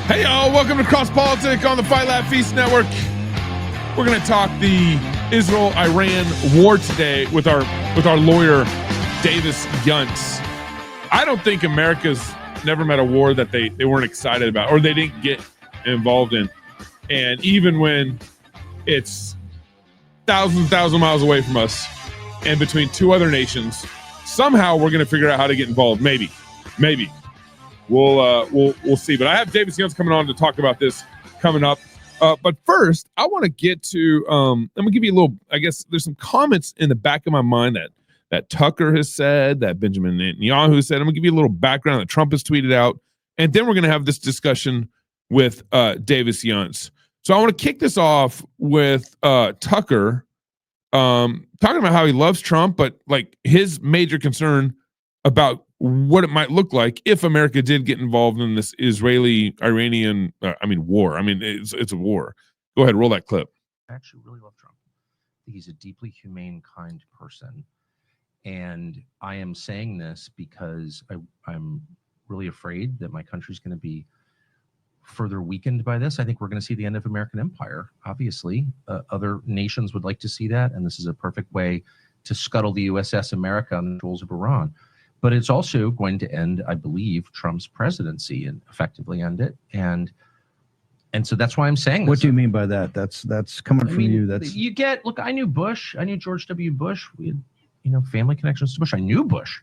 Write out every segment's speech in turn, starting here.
Hey y'all, welcome to Crosspolitic on the Fight Laugh Feast Network. We're going to talk the Israel-Iran war today with our lawyer, Davis Younts. I don't think America's never met a war that they weren't excited about or they didn't get involved in. And even when it's thousands miles away from us and between two other nations, somehow we're going to figure out how to get involved. Maybe. We'll see. But I have Davis Younts coming on to talk about this coming up. But first, I want to get to I'm gonna give you a little. I guess there's some comments in the back of my mind that Tucker has said, that Benjamin Netanyahu said. I'm gonna give you a little background that Trump has tweeted out, and then we're gonna have this discussion with Davis Younts. So I want to kick this off with Tucker talking about how he loves Trump, but like his major concern about what it might look like if America did get involved in this Israeli-Iranian, war. I mean, it's a war. Go ahead, roll that clip. I actually really love Trump. He's a deeply humane, kind person. And I am saying this because I'm really afraid that my country's going to be further weakened by this. I think we're going to see the end of American empire, obviously. Other nations would like to see that, and this is a perfect way to scuttle the USS America on the shores of Iran. But it's also going to end, I believe, Trump's presidency and effectively end it. And so that's why I'm saying this. What do you mean by that? That's coming from you. That's look, I knew Bush. I knew George W. Bush. We had, family connections to Bush. I knew Bush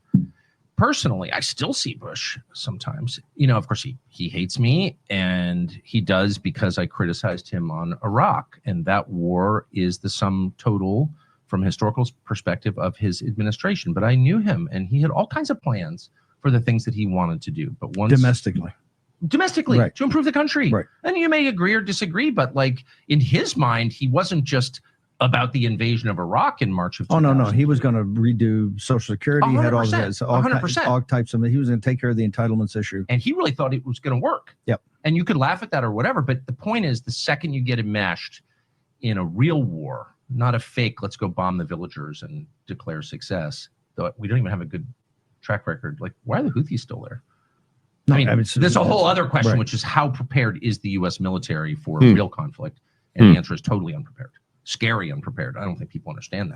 personally. I still see Bush sometimes. Of course, he hates me, and he does because I criticized him on Iraq. And that war is the sum total from a historical perspective of his administration. But I knew him, and he had all kinds of plans for the things that he wanted to do. But once domestically right. To improve the country. Right. And you may agree or disagree, but like in his mind, he wasn't just about the invasion of Iraq in March of 2000. Oh, no. He was going to redo Social Security. 100%, he had all that, all types of, he was going to take care of the entitlements issue. And he really thought it was going to work. Yep. And you could laugh at that or whatever, but the point is, the second you get enmeshed in a real war, not a fake, let's go bomb the villagers and declare success, though we don't even have a good track record. Like, why are the Houthis still there? No, there's a whole other question, right, which is how prepared is the U.S. military for real conflict? And the answer is totally unprepared. Scary unprepared. I don't think people understand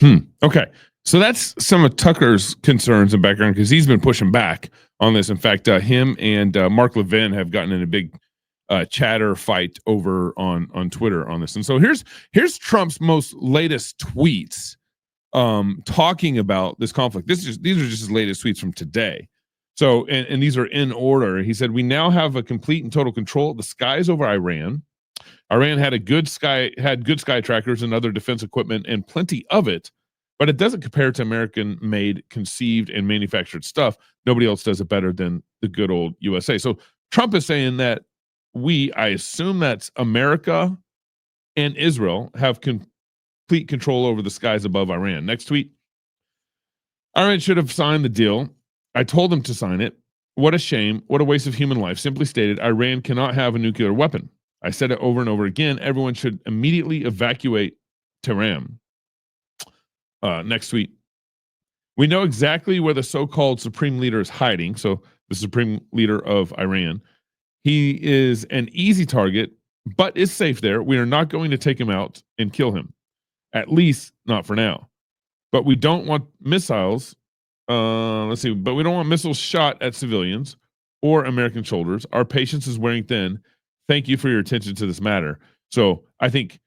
that. Okay. So that's some of Tucker's concerns and background, because he's been pushing back on this. In fact, him and Mark Levin have gotten in a big chatter fight over on Twitter on this. And so here's Trump's most latest tweets talking about this conflict. These are just his latest tweets from today. So, and these are in order. He said, "We now have a complete and total control of the skies over Iran. Iran had good sky trackers and other defense equipment, and plenty of it, but it doesn't compare to American-made, conceived, and manufactured stuff. Nobody else does it better than the good old USA." So Trump is saying that I assume that's America and Israel, have complete control over the skies above Iran. Next tweet. "Iran should have signed the deal. I told them to sign it. What a shame. What a waste of human life. Simply stated, Iran cannot have a nuclear weapon. I said it over and over again. Everyone should immediately evacuate Tehran." Next tweet. "We know exactly where the so-called supreme leader is hiding." So the supreme leader of Iran. "He is an easy target, but is safe there. We are not going to take him out and kill him. At least not for now. But we don't want missiles. But we don't want missiles shot at civilians or American shoulders. Our patience is wearing thin. Thank you for your attention to this matter." So I think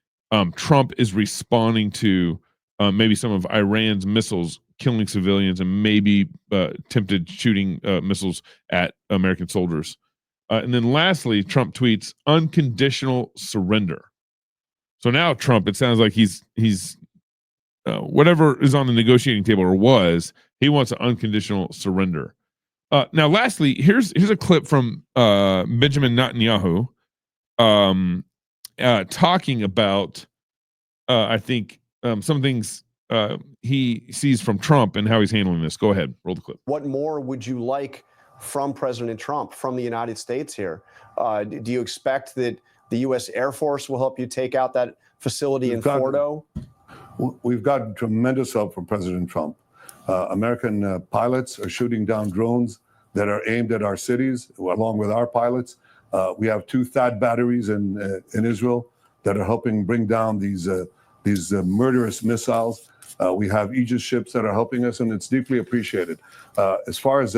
Trump is responding to maybe some of Iran's missiles killing civilians and maybe attempted shooting missiles at American soldiers. And then lastly, Trump tweets, "Unconditional surrender." So now Trump, it sounds like he's whatever is on the negotiating table, or was, he wants an unconditional surrender. Now, lastly, here's a clip from Benjamin Netanyahu talking about, I think, some things he sees from Trump and how he's handling this. Go ahead, roll the clip. What more would you like from President Trump, from the United States here? Do you expect that the U.S. Air Force will help you take out that facility in Fordo? We've gotten tremendous help from President Trump. American pilots are shooting down drones that are aimed at our cities, along with our pilots. We have 2 THAAD batteries in Israel that are helping bring down these murderous missiles. We have Aegis ships that are helping us, and it's deeply appreciated. As far as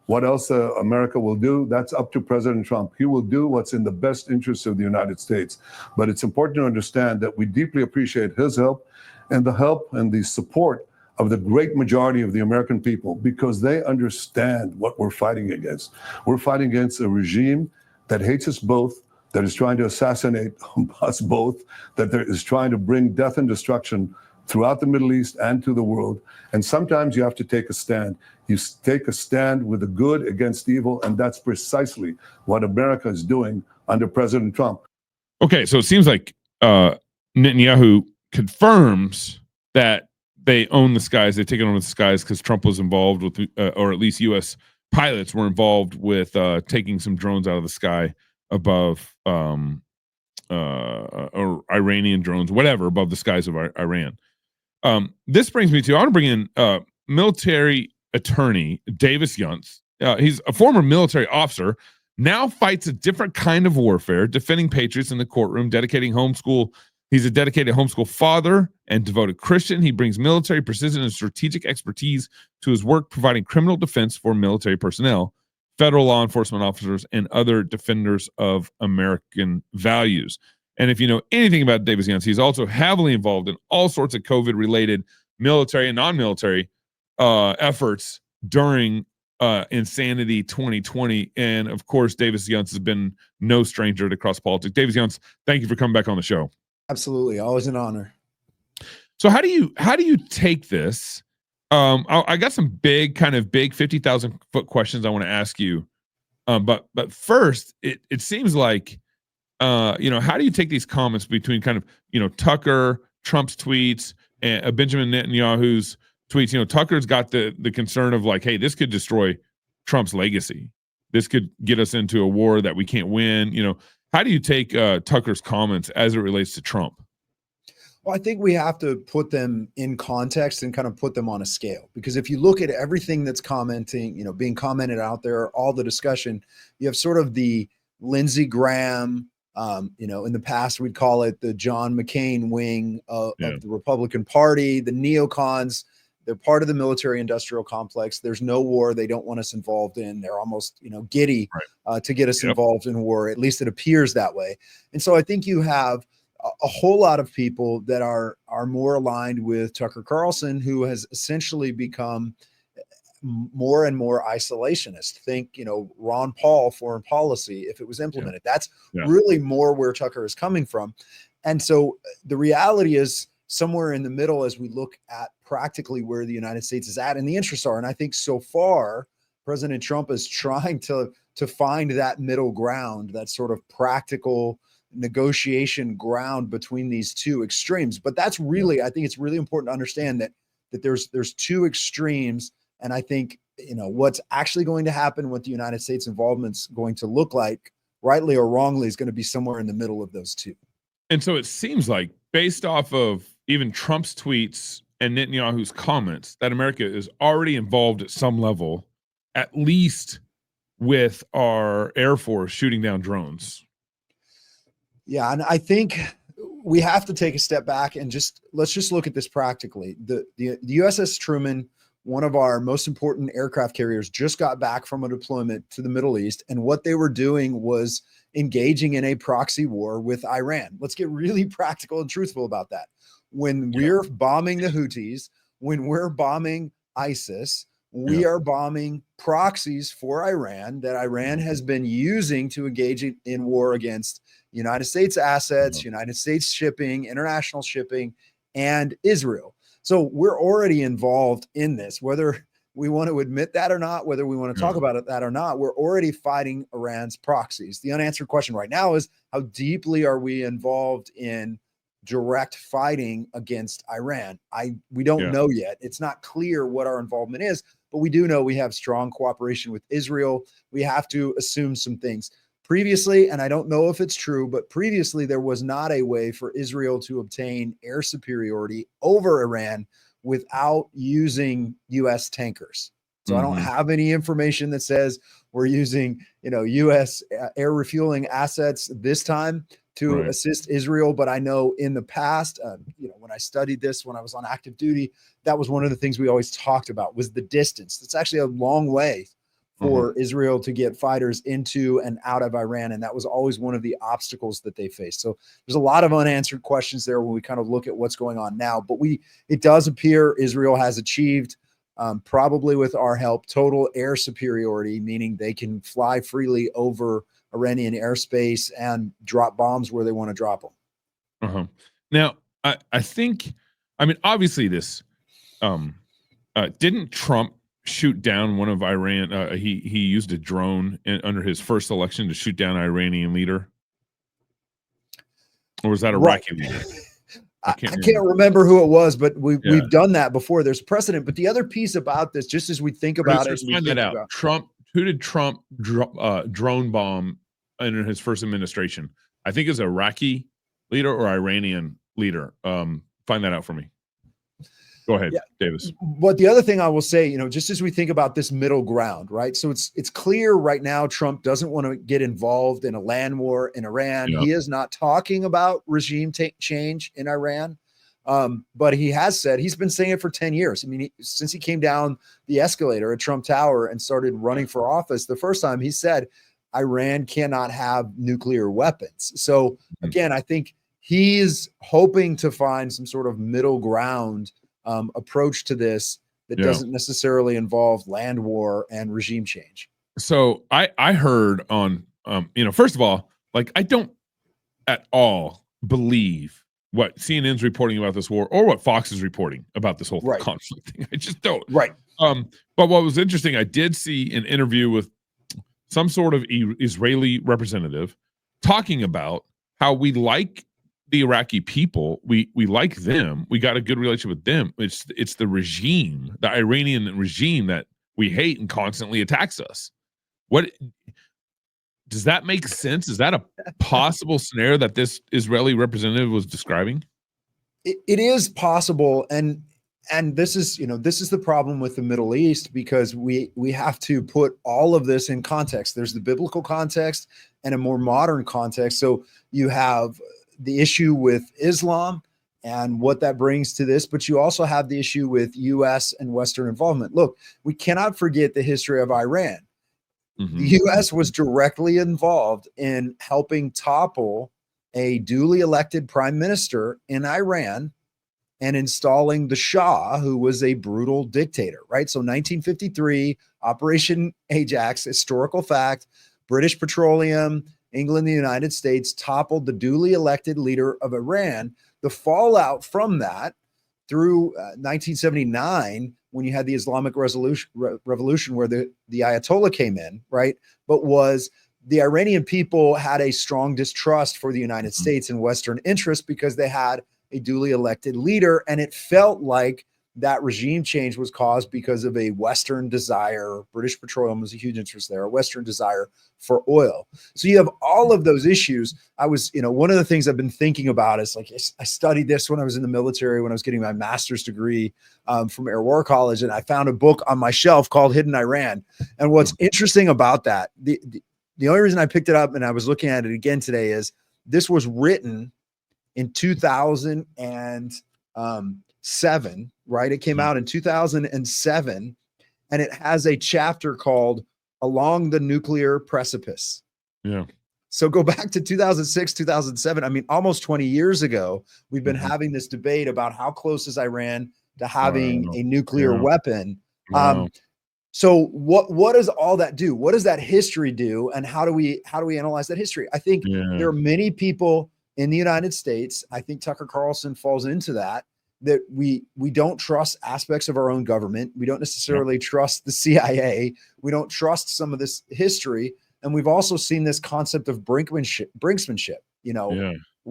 what else America will do, that's up to President Trump. He will do what's in the best interest of the United States. But it's important to understand that we deeply appreciate his help and the support of the great majority of the American people, because they understand what we're fighting against. We're fighting against a regime that hates us both, that is trying to assassinate us both, that is trying to bring death and destruction throughout the Middle East and to the world. And sometimes you have to take a stand. You take a stand with the good against evil, and that's precisely what America is doing under President Trump. Okay, so it seems like Netanyahu confirms that they own the skies. They take it on the skies because Trump was involved with, or at least U.S. pilots were involved with taking some drones out of the sky above, or Iranian drones, whatever, above the skies of Iran. This brings me to, I want to bring in military attorney Davis Younts. He's a former military officer, now fights a different kind of warfare, defending patriots in the courtroom, dedicating homeschool. He's a dedicated homeschool father and devoted Christian. He brings military precision and strategic expertise to his work, providing criminal defense for military personnel, federal law enforcement officers, and other defenders of American values. And if you know anything about Davis Younts, he's also heavily involved in all sorts of COVID-related military and non-military efforts during Insanity 2020. And of course, Davis Younts has been no stranger to Crosspolitic. Davis Younts, thank you for coming back on the show. Absolutely, always an honor. So how do you take this? I got some big 50,000 foot questions I want to ask you. But first, it seems like how do you take these comments between Tucker, Trump's tweets, and Benjamin Netanyahu's tweets? Tucker's got the concern of like, hey, this could destroy Trump's legacy. This could get us into a war that we can't win. How do you take Tucker's comments as it relates to Trump? Well, I think we have to put them in context and kind of put them on a scale, because if you look at everything that's being commented out there, all the discussion, you have sort of the Lindsey Graham, in the past, we'd call it the John McCain wing of the Republican Party, the neocons. They're part of the military industrial complex. There's no war they don't want us involved in. They're almost, giddy to get us involved in war. At least it appears that way. And so I think you have a whole lot of people that are more aligned with Tucker Carlson, who has essentially become more and more isolationist. Think, Ron Paul foreign policy, if it was implemented. That's really more where Tucker is coming from. And so the reality is somewhere in the middle as we look at practically where the United States is at and the interests are. And I think so far, President Trump is trying to find that middle ground, that sort of practical negotiation ground between these two extremes. But that's really, I think it's really important to understand that there's two extremes. And I think, what's actually going to happen, what the United States involvement's going to look like, rightly or wrongly, is going to be somewhere in the middle of those two. And so it seems like, based off of even Trump's tweets and Netanyahu's comments, that America is already involved at some level, at least with our Air Force shooting down drones. Yeah, and I think we have to take a step back and let's just look at this practically. The USS Truman, one of our most important aircraft carriers, just got back from a deployment to the Middle East, and what they were doing was engaging in a proxy war with Iran. Let's get really practical and truthful about that. When we're bombing the Houthis, when we're bombing ISIS, we are bombing proxies for Iran that Iran has been using to engage in war against United States assets, United States shipping, international shipping, and Israel. So we're already involved in this, whether we want to admit that or not, whether we want to talk about that or not. We're already fighting Iran's proxies. The unanswered question right now is, how deeply are we involved in direct fighting against Iran? We don't know yet. It's not clear what our involvement is, but we do know we have strong cooperation with Israel. We have to assume some things. Previously, and I don't know if it's true, but previously there was not a way for Israel to obtain air superiority over Iran without using U.S. tankers. So I don't have any information that says we're using, U.S. Air refueling assets this time to assist Israel. But I know in the past, when I studied this, when I was on active duty, that was one of the things we always talked about was the distance. It's actually a long way for Israel to get fighters into and out of Iran. And that was always one of the obstacles that they faced. So there's a lot of unanswered questions there when we kind of look at what's going on now. But it does appear Israel has achieved, probably with our help, total air superiority, meaning they can fly freely over Iranian airspace and drop bombs where they want to drop them. Now, I think, obviously this, didn't Trump shoot down one of Iran? He used a drone under his first election to shoot down an Iranian leader, or was that a Iraqi leader? I can't remember who it was, but we've done that before. There's precedent. But the other piece about this, just as we think about it, find that out. Who did Trump drone bomb under his first administration? I think it's Iraqi leader or Iranian leader. Find that out for me. Go ahead, Davis. But the other thing I will say, just as we think about this middle ground, right? So it's clear right now Trump doesn't want to get involved in a land war in Iran. He is not talking about regime change in Iran. But he has said, he's been saying it for 10 years. Since he came down the escalator at Trump Tower and started running for office, the first time he said, Iran cannot have nuclear weapons. So again, I think he's hoping to find some sort of middle ground approach to this that doesn't necessarily involve land war and regime change. So I heard on, first of all, I don't at all believe what CNN's reporting about this war or what Fox is reporting about this whole conflict thing. I just don't. But what was interesting, I did see an interview with some sort of Israeli representative talking about how we like the Iraqi people. We like them. We got a good relationship with them. It's the regime, the Iranian regime, that we hate and constantly attacks us. What does that make sense? Is that a possible scenario that this Israeli representative was describing? It is possible, and this is the problem with the Middle East, because we have to put all of this in context. There's the biblical context and a more modern context. So you have the issue with Islam and what that brings to this, but you also have the issue with U.S. and Western involvement. Look, we cannot forget the history of Iran. The U.S. was directly involved in helping topple a duly elected prime minister in Iran and installing the Shah, who was a brutal dictator, right? So 1953, Operation Ajax, historical fact, British Petroleum, England, the United States toppled the duly elected leader of Iran. The fallout from that through 1979, when you had the Islamic revolution where the Ayatollah came in, right? But was the Iranian people had a strong distrust for the United States and Western interests because they had a duly elected leader. And it felt like that regime change was caused because of a Western desire. British Petroleum was a huge interest there, a Western desire for oil. So you have all of those issues. I was, one of the things I've been thinking about is I studied this when I was in the military, when I was getting my master's degree from Air War College. And I found a book on my shelf called Hidden Iran. And what's interesting about that, the only reason I picked it up and I was looking at it again today is this was written in 2007, right? It came out in 2007, and it has a chapter called Along the Nuclear Precipice. Yeah. So go back to 2006, 2007. Almost 20 years ago, we've been having this debate about how close is Iran to having a nuclear weapon. So what does all that do? What does that history do? And how do we analyze that history? I think there are many people in the United States, I think Tucker Carlson falls into that we don't trust aspects of our own government. We don't necessarily trust the CIA. We don't trust some of this history. And we've also seen this concept of brinksmanship.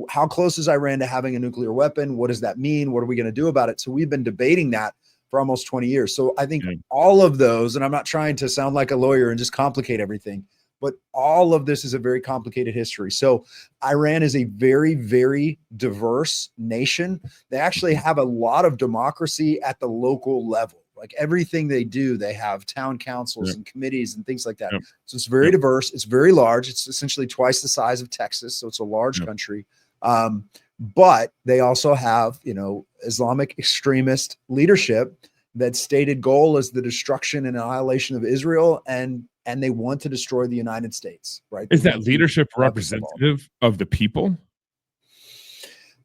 How close is Iran to having a nuclear weapon? What does that mean? What are we going to do about it? So we've been debating that for almost 20 years. So I think all of those, and I'm not trying to sound like a lawyer and just complicate everything, but all of this is a very complicated history. So Iran is a very, very diverse nation. They actually have a lot of democracy at the local level. Like everything they do, they have town councils and committees and things like that. Yep. So it's very diverse. It's very large. It's essentially twice the size of Texas. So it's a large country. But they also have, Islamic extremist leadership that stated goal is the destruction and annihilation of Israel, and they want to destroy the United States, right? Is that leadership representative of the people?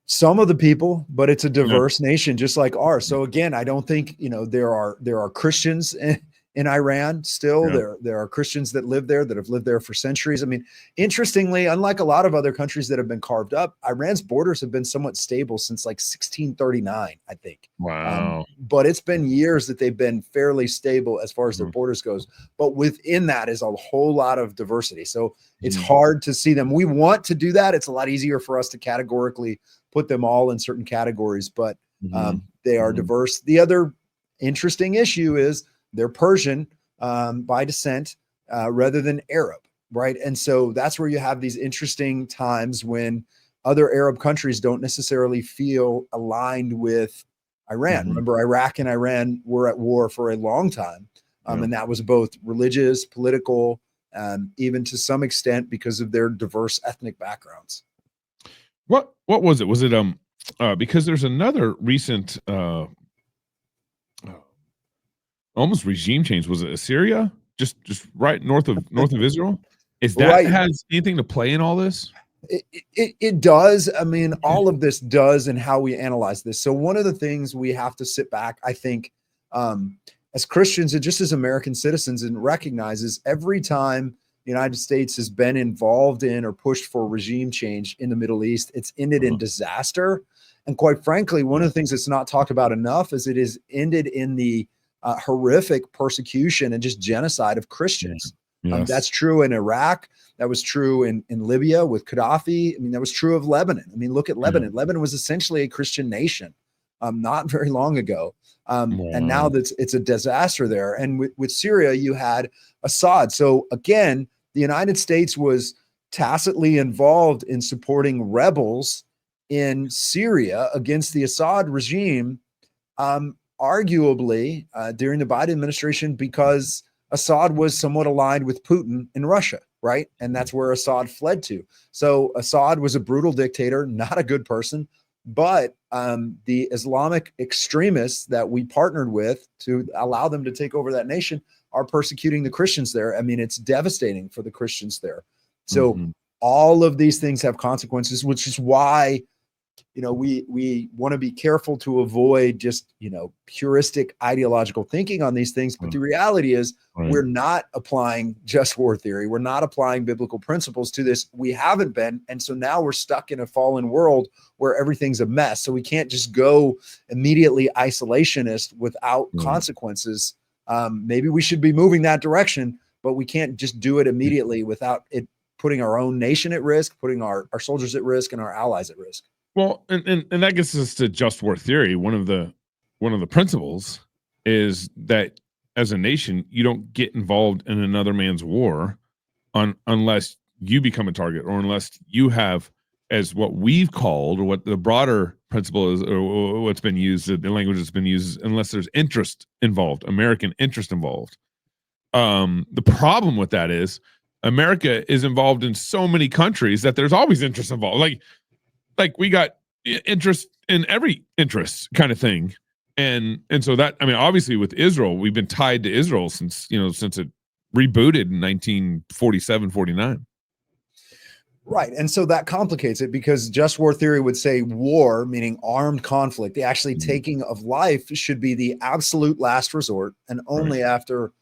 Some of the people, but it's a diverse nation just like ours. So again, I don't think, there are Christians in Iran still. There are Christians that live there, that have lived there for centuries. I mean, interestingly, unlike a lot of other countries that have been carved up, Iran's borders have been somewhat stable since like 1639, I think. Wow. But it's been years that they've been fairly stable as far as their borders goes. But within that is a whole lot of diversity. So it's hard to see them. We want to do that. It's a lot easier for us to categorically put them all in certain categories, but they are diverse. The other interesting issue is they're Persian by descent rather than Arab, right? And so that's where you have these interesting times when other Arab countries don't necessarily feel aligned with Iran. Remember, Iraq and Iran were at war for a long time, and that was both religious, political, even to some extent because of their diverse ethnic backgrounds. What was it? Was it because there's another recent almost regime change? Was it Syria? Just right north of Israel? Is that has anything to play in all this? It does. I mean, all of this does, and how we analyze this. So one of the things we have to sit back, I think, as Christians and just as American citizens, and recognizes every time the United States has been involved in or pushed for regime change in the Middle East, it's ended in disaster. And quite frankly, one of the things that's not talked about enough is it has ended in the horrific persecution and just genocide of Christians. That's true in Iraq. That was true in Libya with Gaddafi. I mean, that was true of Lebanon. I mean, look at Lebanon. Lebanon was essentially a Christian nation not very long ago. And now it's a disaster there. And with Syria, you had Assad. So again, the United States was tacitly involved in supporting rebels in Syria against the Assad regime, arguably during the Biden administration, because Assad was somewhat aligned with Putin in Russia, right? And that's where Assad fled to. So Assad was a brutal dictator, not a good person, but the Islamic extremists that we partnered with to allow them to take over that nation are persecuting the Christians there. I mean, it's devastating for the Christians there. So all of these things have consequences, which is why, we want to be careful to avoid just, puristic ideological thinking on these things. But the reality is we're not applying just war theory. We're not applying biblical principles to this. We haven't been. And so now we're stuck in a fallen world where everything's a mess. So we can't just go immediately isolationist without consequences. Maybe we should be moving that direction, but we can't just do it immediately without it putting our own nation at risk, putting our soldiers at risk and our allies at risk. Well, and that gets us to just war theory. One of the principles is that as a nation, you don't get involved in another man's war unless you become a target, or unless you have, as what we've called, or what the broader principle is, or what's been used, the language that's been used, unless there's interest involved, American interest involved. The problem with that is America is involved in so many countries that there's always interest involved. Like we got interest in every interest kind of thing. And so that, I mean, obviously with Israel, we've been tied to Israel since it rebooted in 1947, 49. Right. And so that complicates it, because just war theory would say war, meaning armed conflict, the actually taking of life, should be the absolute last resort, and only after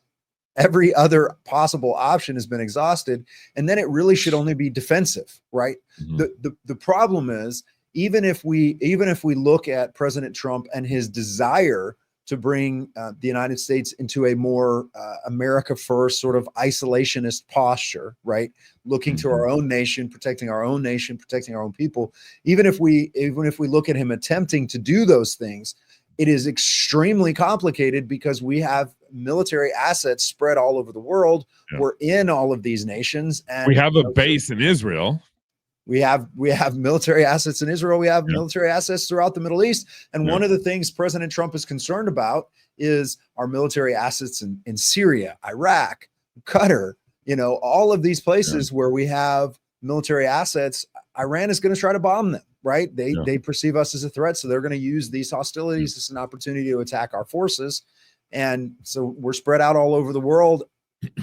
every other possible option has been exhausted. And then it really should only be defensive, right? The problem is, even if we look at President Trump and his desire to bring the United States into a more America first sort of isolationist posture, right? Looking to our own nation, protecting our own nation, protecting our own people. Even if we look at him attempting to do those things, it is extremely complicated, because we have military assets spread all over the world. We're in all of these nations, and we have a base in Israel. We have military assets in Israel. We have military assets throughout the Middle East. And one of the things President Trump is concerned about is our military assets in Syria, Iraq, Qatar, all of these places where we have military assets. Iran is going to try to bomb them, right? They perceive us as a threat. So they're going to use these hostilities as an opportunity to attack our forces. And so we're spread out all over the world.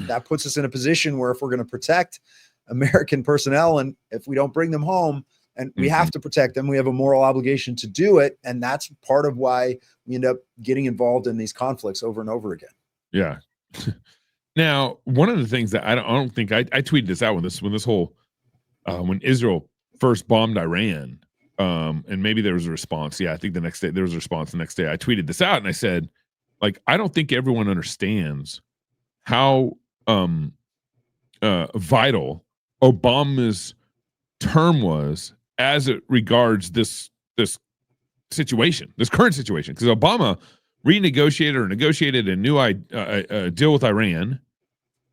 That puts us in a position where if we're going to protect American personnel, and if we don't bring them home, and we have to protect them, we have a moral obligation to do it. And that's part of why we end up getting involved in these conflicts over and over again. Yeah. Now, one of the things that I don't think I tweeted this out when this whole when Israel first bombed Iran, and maybe there was a response. Yeah, I think the next day there was a response. The next day, I tweeted this out and I said, like, I don't think everyone understands how vital Obama's term was as it regards this situation, this current situation, because Obama renegotiated or negotiated a new deal with Iran.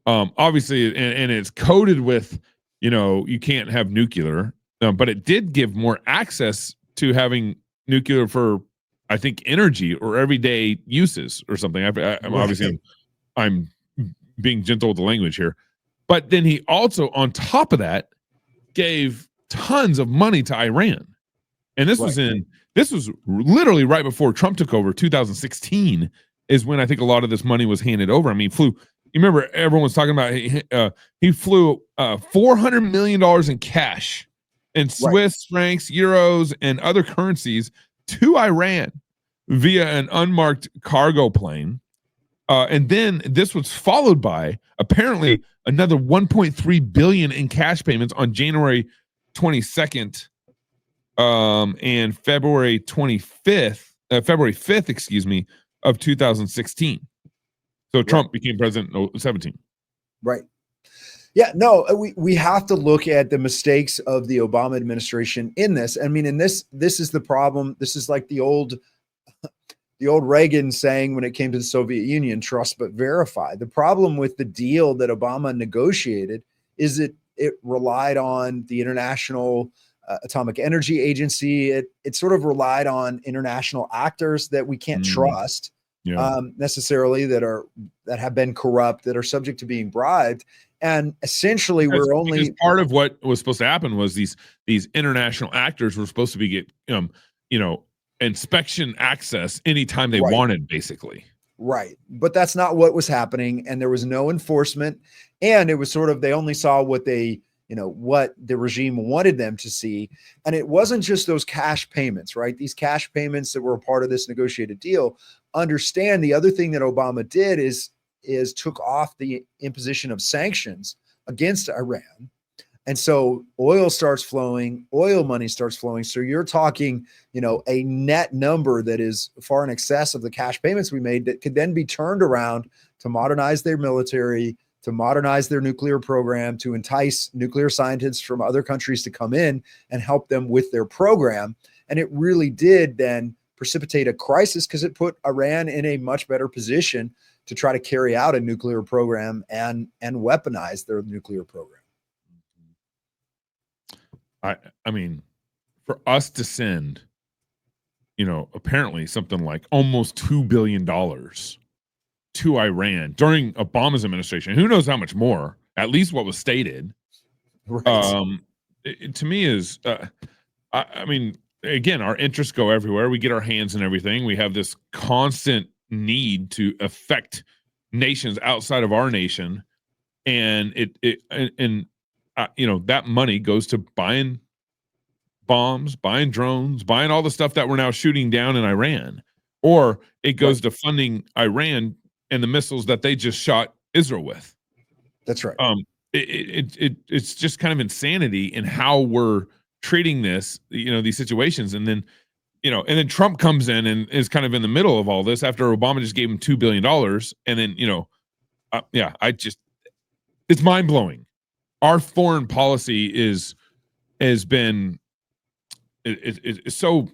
Obviously, and it's coded with, you can't have nuclear, but it did give more access to having nuclear for, I think, energy or everyday uses or something. I'm obviously I'm being gentle with the language here, but then he also, on top of that, gave tons of money to Iran, and this was literally right before Trump took over. 2016 is when I think a lot of this money was handed over. I mean, you remember everyone was talking about he flew $400 million in cash in Swiss francs, euros, and other currencies to Iran via an unmarked cargo plane. And then this was followed by apparently another 1.3 billion in cash payments on January 22nd and February 5th, excuse me, of 2016. So Trump became president in 2017. Right. Yeah, no, we have to look at the mistakes of the Obama administration in this. I mean, this is the problem. This is like the old Reagan saying when it came to the Soviet Union, trust but verify. The problem with the deal that Obama negotiated is it relied on the International Atomic Energy Agency. It sort of relied on international actors that we can't trust necessarily, that have been corrupt, that are subject to being bribed. And essentially, because part of what was supposed to happen was these international actors were supposed to be inspection access anytime they wanted, basically. Right. But that's not what was happening. And there was no enforcement. And it was sort of, they only saw what what the regime wanted them to see. And it wasn't just those cash payments, right? These cash payments that were a part of this negotiated deal. Understand the other thing that Obama did is took off the imposition of sanctions against Iran. And so oil starts flowing, oil money starts flowing. So you're talking, a net number that is far in excess of the cash payments we made that could then be turned around to modernize their military, to modernize their nuclear program, to entice nuclear scientists from other countries to come in and help them with their program. And it really did then precipitate a crisis because it put Iran in a much better position to try to carry out a nuclear program and weaponize their nuclear program. I mean, for us to send, apparently something like almost $2 billion to Iran during Obama's administration, who knows how much more, at least what was stated, to me is, I mean, again, our interests go everywhere. We get our hands in everything. We have this constant need to affect nations outside of our nation. And that money goes to buying bombs, buying drones, buying all the stuff that we're now shooting down in Iran, or it goes to funding Iran and the missiles that they just shot Israel with. That's right. It's just kind of insanity in how we're treating this, these situations. And then, and then Trump comes in and is kind of in the middle of all this after Obama just gave him $2 billion. And then, it's mind blowing. Our foreign policy is so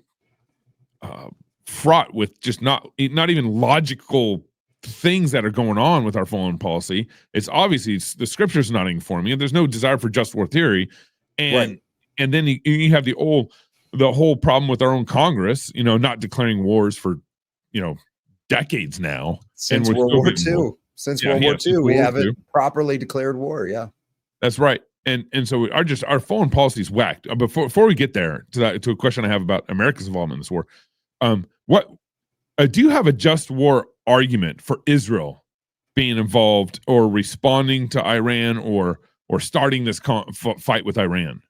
fraught with just not even logical things that are going on with our foreign policy. It's obviously the scripture's not informing it. There's no desire for just war theory, and then you have the whole problem with our own Congress, not declaring wars for decades now. Since we're World still War getting II. more. Since Yeah, World War since II, we World War haven't II. properly declared war. Yeah. That's right. And so our foreign policy is whacked. Before we get there to a question I have about America's involvement in this war, what do you have a just war argument for Israel being involved or responding to Iran or starting this fight with Iran?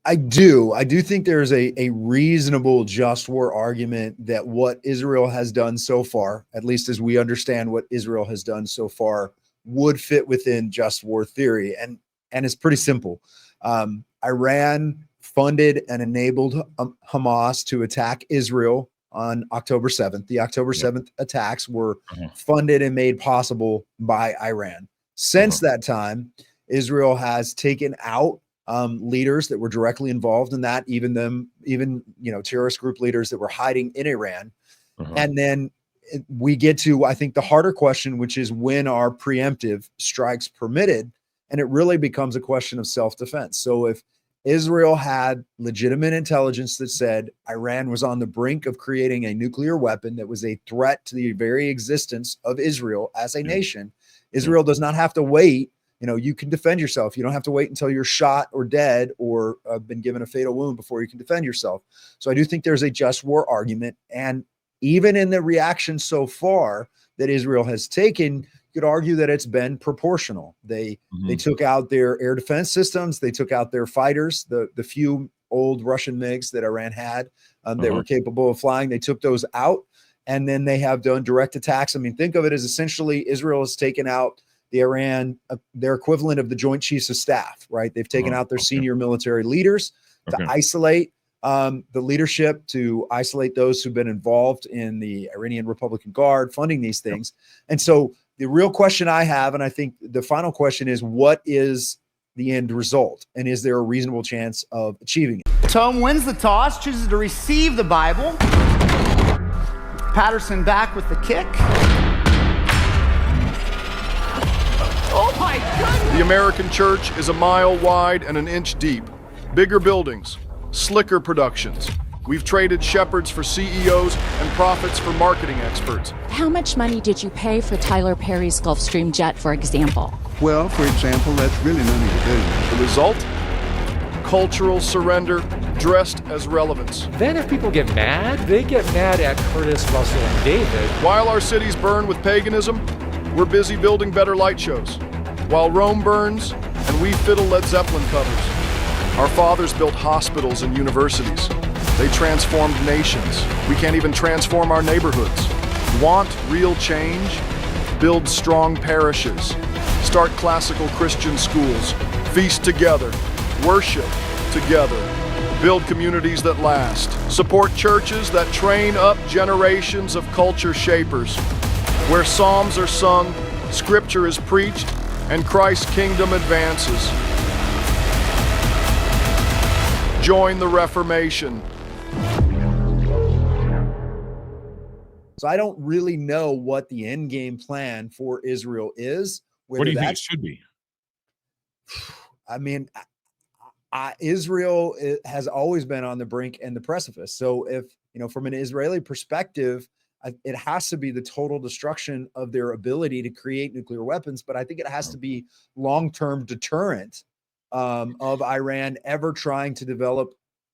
I do. I do think there's a reasonable just war argument that what Israel has done so far, at least as we understand what Israel has done so far, would fit within just war theory. And it's pretty simple. Iran funded and enabled Hamas to attack Israel on October 7th. The October 7th attacks were funded and made possible by Iran. Since that time, Israel has taken out leaders that were directly involved in that, even terrorist group leaders that were hiding in Iran. And then we get to, I think, the harder question, which is when are preemptive strikes permitted? And it really becomes a question of self-defense. So if Israel had legitimate intelligence that said Iran was on the brink of creating a nuclear weapon that was a threat to the very existence of Israel as a nation, Israel does not have to wait. You can defend yourself. You don't have to wait until you're shot or dead or been given a fatal wound before you can defend yourself. So I do think there's a just war argument. And even in the reaction so far that Israel has taken, you could argue that it's been proportional. They took out their air defense systems. They took out their fighters, the few old Russian MiGs that Iran had that were capable of flying. They took those out, and then they have done direct attacks. I mean, think of it as essentially Israel has taken out the Iran, their equivalent of the Joint Chiefs of Staff, right? They've taken out their senior military leaders to isolate the leadership, to isolate those who've been involved in the Iranian Republican Guard, funding these things. And so the real question I have, and I think the final question is, what is the end result? And is there a reasonable chance of achieving it? Tome wins the toss, chooses to receive the Bible. Patterson back with the kick. Oh my goodness! The American church is a mile wide and an inch deep. Bigger buildings, slicker productions. We've traded shepherds for CEOs and prophets for marketing experts. How much money did you pay for Tyler Perry's Gulfstream jet, for example? Well, for example, that's really none of your business. The result? Cultural surrender dressed as relevance. Then if people get mad, they get mad at Curtis, Russell, and David. While our cities burn with paganism, we're busy building better light shows. While Rome burns and we fiddle Led Zeppelin covers. Our fathers built hospitals and universities. They transformed nations. We can't even transform our neighborhoods. Want real change? Build strong parishes. Start classical Christian schools. Feast together. Worship together. Build communities that last. Support churches that train up generations of culture shapers. Where psalms are sung, scripture is preached, and Christ's kingdom advances. Join the Reformation. So I don't really know what the end game plan for Israel is. What do you think it should be? I mean, Israel has always been on the brink and the precipice. So if, from an Israeli perspective, it has to be the total destruction of their ability to create nuclear weapons. But I think it has to be long-term deterrent of Iran ever trying to develop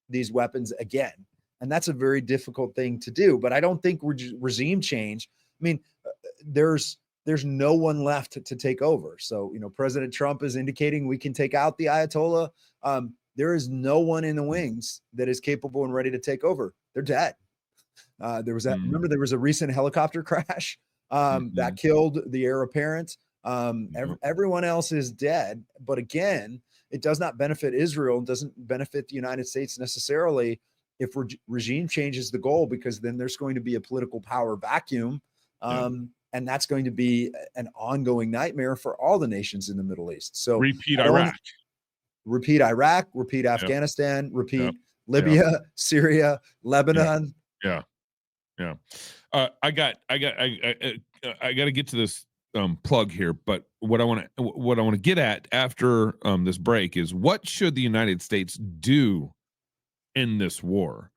these weapons again. And that's a very difficult thing to do. But I don't think regime change, I mean, there's no one left to take over. So, President Trump is indicating we can take out the Ayatollah. There is no one in the wings that is capable and ready to take over. They're dead. There was that. Remember, there was a recent helicopter crash that killed the heir apparent. Everyone else is dead. But again, it does not benefit Israel. It doesn't benefit the United States necessarily if regime change is the goal, because then there's going to be a political power vacuum. And that's going to be an ongoing nightmare for all the nations in the Middle East. So repeat Iraq, repeat Afghanistan, repeat Libya, Syria, Lebanon. Yeah. I got to get to this plug here, but what I want to get at after this break is, what should the United States do in this war?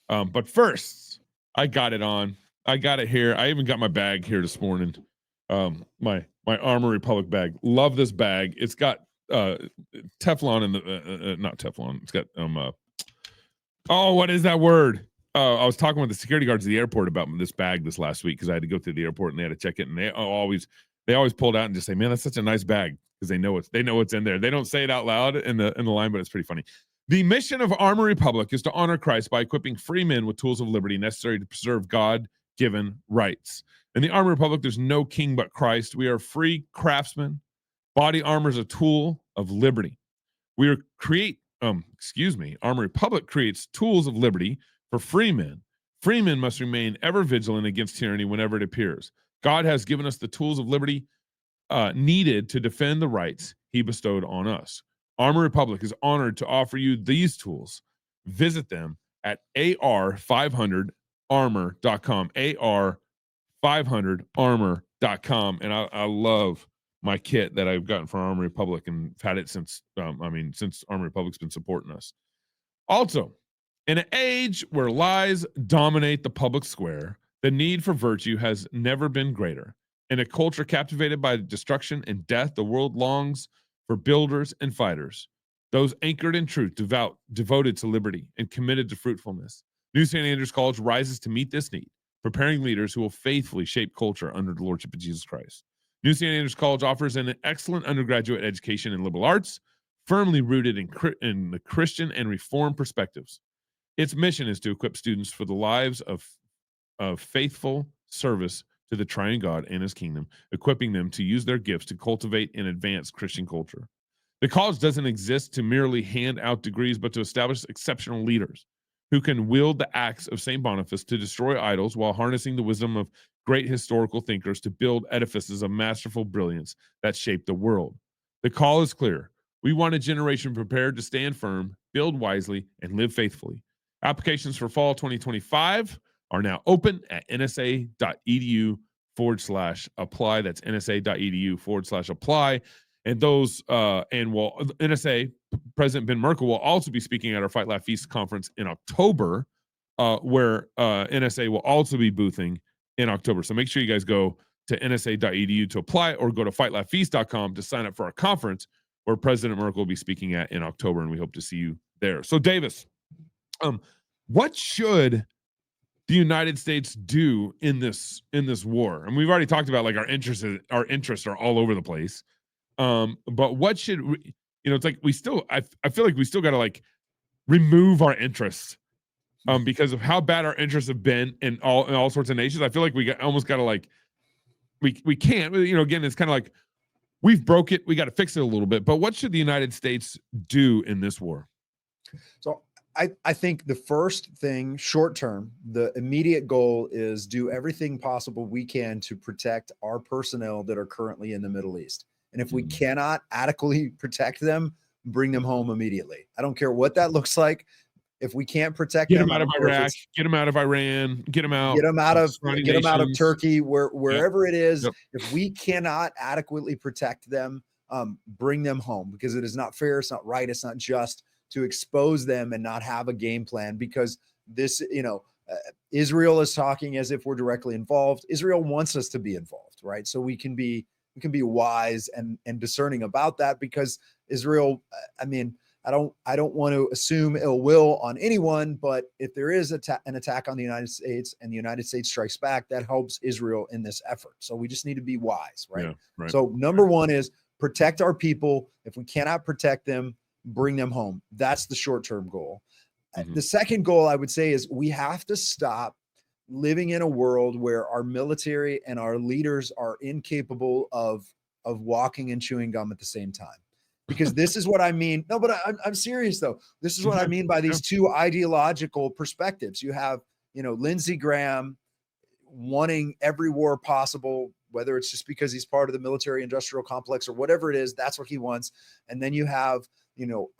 But first, I got it on. I got it here. I even got my bag here this morning. My Armor Republic bag. Love this bag. It's got Teflon in the not Teflon. It's got what is that word? I was talking with the security guards at the airport about this bag this last week because I had to go through the airport and they had to check it, and they always pulled out and just say, "Man, that's such a nice bag," because they know what's in there. They don't say it out loud in the line, but it's pretty funny. The mission of Armor Republic is to honor Christ by equipping free men with tools of liberty necessary to preserve God-given rights. In the Armor Republic, there's no king but Christ. We are free craftsmen. Body armor is a tool of liberty. Armor Republic creates tools of liberty for free men. Free men must remain ever vigilant against tyranny whenever it appears. God has given us the tools of liberty needed to defend the rights he bestowed on us. Armor Republic is honored to offer you these tools. Visit them at ar500armor.com, ar500armor.com. And I love my kit that I've gotten from Armor Republic and had it since Armor Republic's been supporting us. Also, in an age where lies dominate the public square, the need for virtue has never been greater. In a culture captivated by destruction and death, the world longs for builders and fighters, those anchored in truth, devoted to liberty, and committed to fruitfulness. New St. Andrews College rises to meet this need, preparing leaders who will faithfully shape culture under the lordship of Jesus Christ. New St. Andrews College offers an excellent undergraduate education in liberal arts, firmly rooted in the Christian and Reformed perspectives. Its mission is to equip students for the lives of faithful service to the triune God and his kingdom, equipping them to use their gifts to cultivate and advance Christian culture. The college doesn't exist to merely hand out degrees, but to establish exceptional leaders who can wield the axe of St. Boniface to destroy idols while harnessing the wisdom of great historical thinkers to build edifices of masterful brilliance that shape the world. The call is clear. We want a generation prepared to stand firm, build wisely, and live faithfully. Applications for fall 2025 are now open at nsa.edu/apply. That's nsa.edu/apply. And NSA President Ben Merkel will also be speaking at our Fight Laugh Feast conference in October, where NSA will also be boothing in October. So make sure you guys go to nsa.edu to apply, or go to fightlaughfeast.com to sign up for our conference where President Merkel will be speaking at in October, and we hope to see you there. So Davis, what should the United States do in this war? And we've already talked about, like, our interests are all over the place. But what should we, it's like I feel like we still got to, like, remove our interests because of how bad our interests have been in all sorts of nations. I feel like we almost got to, like, we can't, again, it's kind of like we've broke it. We got to fix it a little bit. But what should the United States do in this war? So I think the first thing, short term, the immediate goal is do everything possible we can to protect our personnel that are currently in the Middle East. And if we cannot adequately protect them, bring them home immediately. I don't care what that looks like. If we can't protect them, get them out of Iraq, get them out of Iran, get them out of Turkey, wherever it is. If we cannot adequately protect them, bring them home, because it is not fair. It's not right. It's not just to expose them and not have a game plan, because this, Israel is talking as if we're directly involved. Israel wants us to be involved, right? So we can be wise and discerning about that, because Israel, I don't want to assume ill will on anyone, but if there is an attack on the United States and the United States strikes back, that helps Israel in this effort. So we just need to be wise, right? Yeah, right. So number one is protect our people. If we cannot protect them, bring them home. That's the short-term goal. The second goal, I would say, is we have to stop living in a world where our military and our leaders are incapable of walking and chewing gum at the same time. Because this is what I mean. No, but I'm serious though. This is what I mean by these two ideological perspectives. You have, Lindsey Graham wanting every war possible, whether it's just because he's part of the military industrial complex or whatever it is, that's what he wants. And then you have,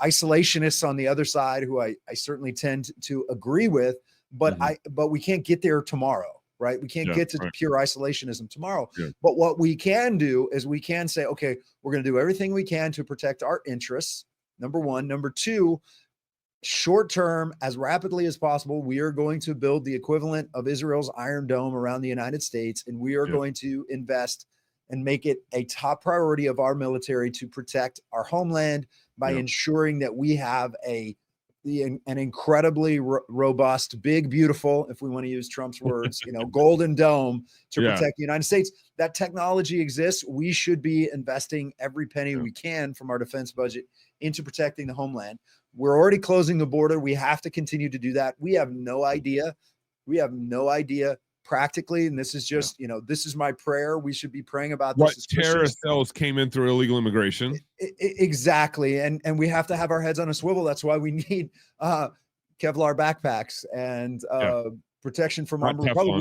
isolationists on the other side, who I certainly tend to agree with, but but we can't get there tomorrow, right? We can't get to pure isolationism tomorrow. But what we can do is we can say, okay, we're going to do everything we can to protect our interests. Number one. Number two, short term, as rapidly as possible, we are going to build the equivalent of Israel's Iron Dome around the United States, and we are going to invest and make it a top priority of our military to protect our homeland by ensuring that we have an incredibly robust, big, beautiful, if we want to use Trump's words, golden dome to protect the United States. That technology exists. We should be investing every penny we can from our defense budget into protecting the homeland. We're already closing the border. We have to continue to do that. We have no idea. Practically, and this is just, this is my prayer. We should be praying about this. What terrorist cells came in through illegal immigration? Exactly, and we have to have our heads on a swivel. That's why we need Kevlar backpacks and protection from armed republic.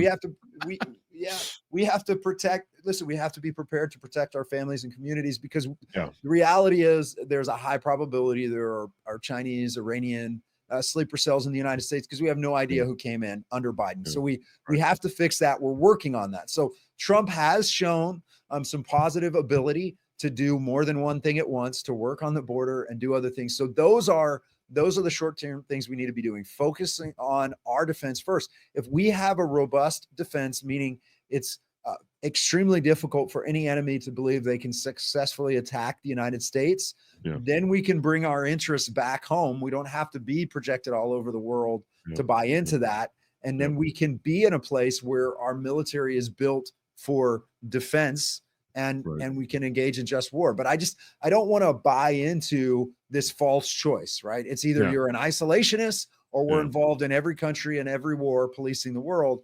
We have to protect. Listen, we have to be prepared to protect our families and communities, because the reality is there's a high probability there are Chinese, Iranian sleeper cells in the United States, because we have no idea who came in under Biden. So we have to fix that. We're working on that. So Trump has shown some positive ability to do more than one thing at once, to work on the border and do other things. So those are the short-term things we need to be doing, focusing on our defense first. If we have a robust defense, meaning it's extremely difficult for any enemy to believe they can successfully attack the United States, then we can bring our interests back home. We don't have to be projected all over the world to buy into that. And then we can be in a place where our military is built for defense, and we can engage in just war. But I don't want to buy into this false choice, right? It's either you're an isolationist or we're involved in every country and every war policing the world.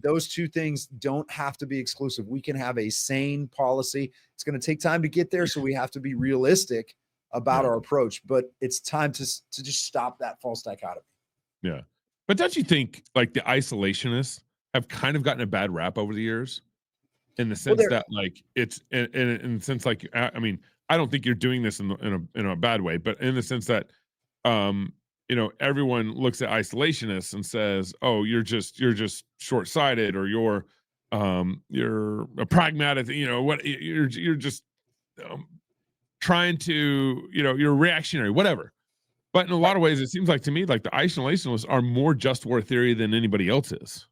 Those two things don't have to be exclusive. We can have a sane policy. It's going to take time to get there, so we have to be realistic about our approach. But it's time to just stop that false dichotomy. Yeah. But don't you think, like, the isolationists have kind of gotten a bad rap over the years, in the sense that, like, it's in the sense, like, I mean, I don't think you're doing this in a bad way, but in the sense that everyone looks at isolationists and says, "Oh, you're just short-sighted, or you're a pragmatic, you're just trying to, you're reactionary, whatever." But in a lot of ways, it seems like to me, like, the isolationists are more just war theory than anybody else is.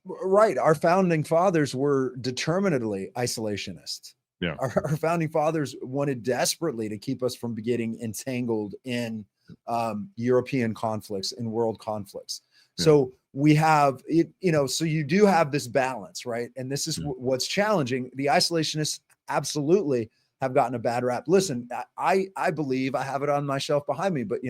Right. Our founding fathers were determinedly isolationists. Yeah. Our founding fathers wanted desperately to keep us from getting entangled in European conflicts and world conflicts. So we have it, so you do have this balance, right? And this is what's challenging. The isolationists absolutely have gotten a bad rap. Listen, I believe, I have it on my shelf behind me, but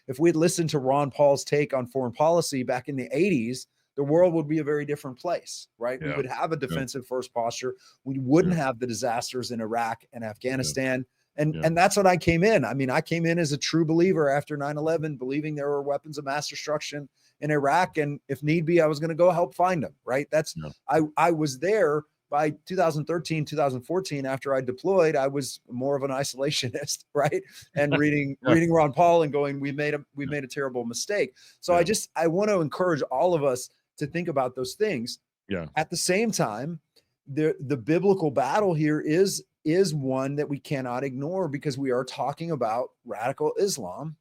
if we'd listened to Ron Paul's take on foreign policy back in the 80s, the world would be a very different place, right? We would have a defensive first posture. We wouldn't have the disasters in Iraq and Afghanistan. And that's what I came in. I mean, I came in as a true believer after 9/11, believing there were weapons of mass destruction in Iraq. And if need be, I was going to go help find them, right? I was there by 2013, 2014, after I deployed. I was more of an isolationist, right? And reading Ron Paul and going, we made a terrible mistake. So I want to encourage all of us to think about those things. Yeah. At the same time, the biblical battle here is one that we cannot ignore, because we are talking about radical Islam,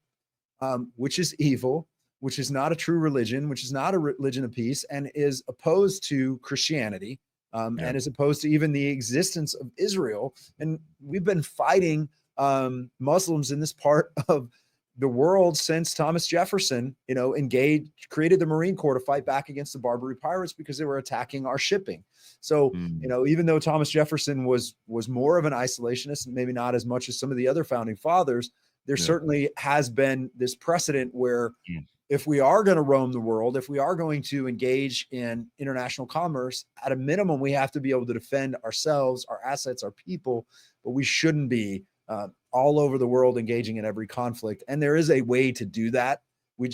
which is evil, which is not a true religion, which is not a religion of peace, and is opposed to Christianity, and is opposed to even the existence of Israel. And we've been fighting Muslims in this part of the world since Thomas Jefferson, created the Marine Corps to fight back against the Barbary pirates, because they were attacking our shipping. So, even though Thomas Jefferson was more of an isolationist, and maybe not as much as some of the other founding fathers, there certainly has been this precedent where if we are going to roam the world, if we are going to engage in international commerce, at a minimum, we have to be able to defend ourselves, our assets, our people, but we shouldn't be all over the world engaging in every conflict. And there is a way to do that. We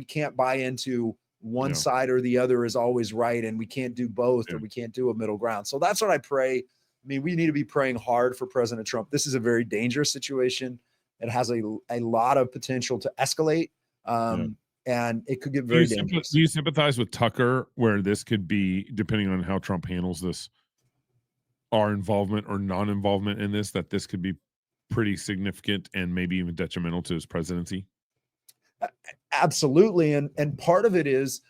can't buy into one side or the other is always right, and we can't do both, or we can't do a middle ground. So that's what I pray. I mean, we need to be praying hard for President Trump. This is a very dangerous situation. It has a lot of potential to escalate, and it could get very dangerous. Do you sympathize with Tucker, where this could be, depending on how Trump handles this, our involvement or non-involvement in this, that this could be pretty significant and maybe even detrimental to his presidency? Absolutely. And part of it is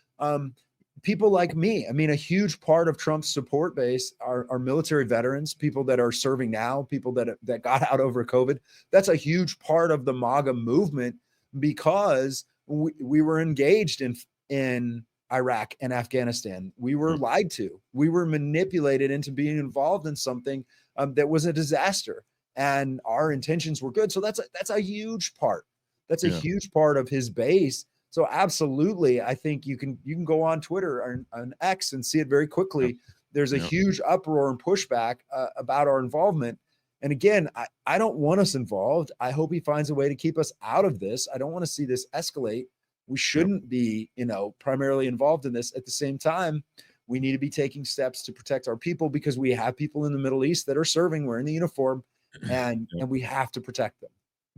people like me. I mean, a huge part of Trump's support base are military veterans, people that are serving now, people that got out over COVID. That's a huge part of the MAGA movement because we were engaged in Iraq and Afghanistan. We were lied to. We were manipulated into being involved in something that was a disaster, and our intentions were good. So that's a huge part. That's a huge part of his base. So absolutely, I think you can go on Twitter or on X and see it very quickly. There's a huge uproar and pushback about our involvement. And again, I don't want us involved. I hope he finds a way to keep us out of this. I don't want to see this escalate. We shouldn't be, primarily involved in this. At the same time, we need to be taking steps to protect our people because we have people in the Middle East that are serving, wearing the uniform, and we have to protect them.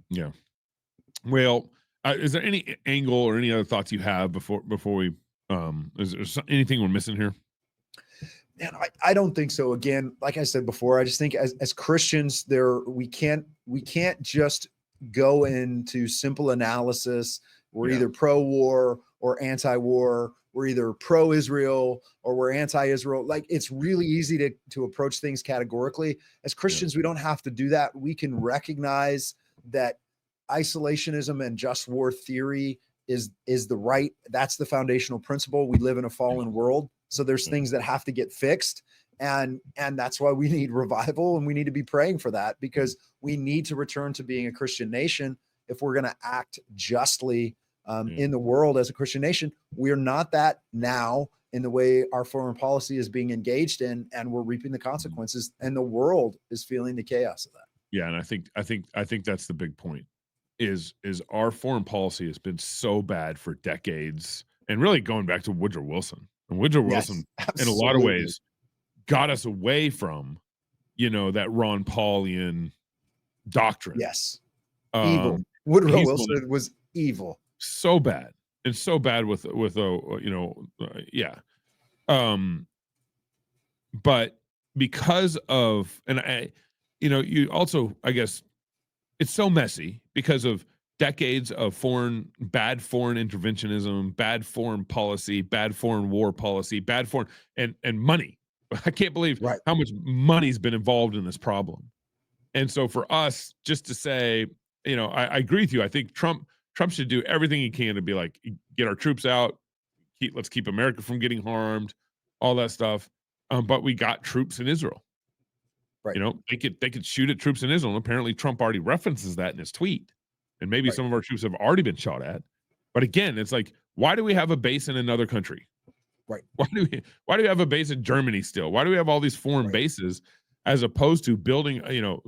Yeah. Well, is there any angle or any other thoughts you have before we is there anything we're missing here? Man, I don't think so. Again, like I said before, I just think as Christians, we can't just go into simple analysis. We're either pro-war or anti-war. We're either pro-Israel or we're anti-Israel. Like, it's really easy to approach things categorically. As Christians, we don't have to do that. We can recognize that isolationism and just war theory is that's the foundational principle. We live in a fallen world. So there's things that have to get fixed. And that's why we need revival, and we need to be praying for that, because we need to return to being a Christian nation if we're going to act justly in the world as a Christian nation. We're not that now in the way our foreign policy is being engaged in, and we're reaping the consequences, and the world is feeling the chaos of that. Yeah, and I think that's the big point. Is our foreign policy has been so bad for decades, and really going back to Woodrow Wilson. And Woodrow Wilson, in a lot of ways, got us away from, that Ron Paulian doctrine. Yes, evil. Woodrow Wilson was evil. So bad, and so bad with but because of, and you also, I guess, it's so messy because of decades of bad foreign interventionism, bad foreign policy, bad foreign war policy, bad foreign and money. I can't believe how much money's been involved in this problem. And so for us just to say, I agree with you. I think Trump should do everything he can to be like, get our troops out, let's keep America from getting harmed, all that stuff. But we got troops in Israel. Right. They could shoot at troops in Israel. And apparently Trump already references that in his tweet. And maybe some of our troops have already been shot at. But again, it's like, why do we have a base in another country? Right. Why do we have a base in Germany still? Why do we have all these foreign bases as opposed to building, a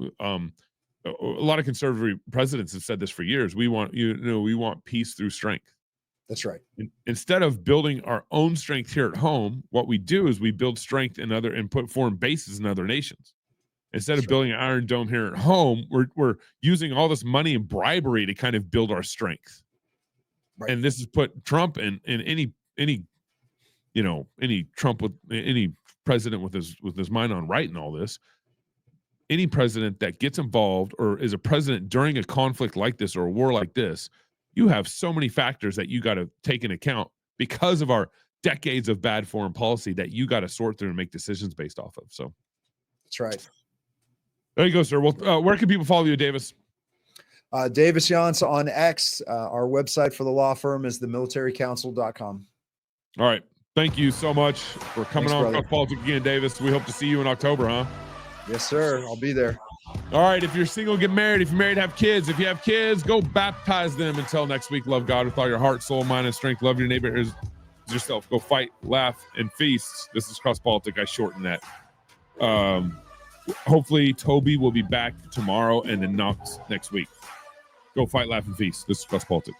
lot of conservative presidents have said this for years. We want, we want peace through strength. That's right. Instead of building our own strength here at home, what we do is we build strength and put foreign bases in other nations. Instead of building an Iron Dome here at home, we're using all this money and bribery to kind of build our strength. Right. And this has put Trump and any Trump with any president with his mind on right and all this. Any president that gets involved or is a president during a conflict like this or a war like this, you have so many factors that you got to take into account because of our decades of bad foreign policy that you got to sort through and make decisions based off of. So that's right. There you go, sir. Well, where can people follow you, Davis? Davis Younts on X. Our website for the law firm is themilitarycouncil.com. All right. Thank you so much for coming on Crosspolitic again, Davis. We hope to see you in October, huh? Yes, sir. I'll be there. All right. If you're single, get married. If you're married, have kids. If you have kids, go baptize them. Until next week, love God with all your heart, soul, mind, and strength. Love your neighbor as yourself. Go fight, laugh, and feast. This is Crosspolitic. I shorten that. Hopefully, Toby will be back tomorrow and then next week. Go fight, laugh, and feast. This is Crosspolitic.